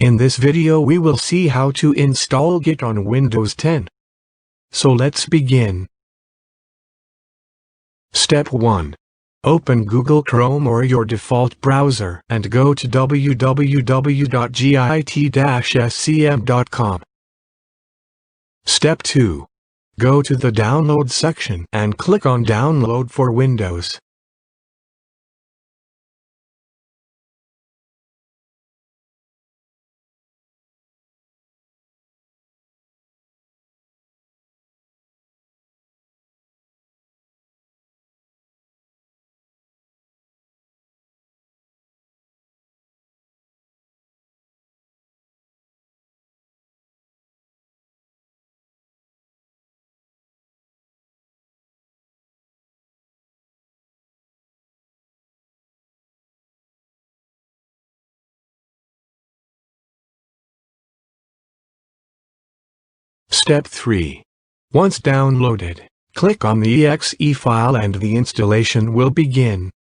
In this video we will see how to install Git on Windows 10. So let's begin. Step 1. Open Google Chrome or your default browser and go to www.git-scm.com. Step 2. Go to the Download section and click on Download for Windows. Step 3. Once downloaded, click on the exe file and the installation will begin.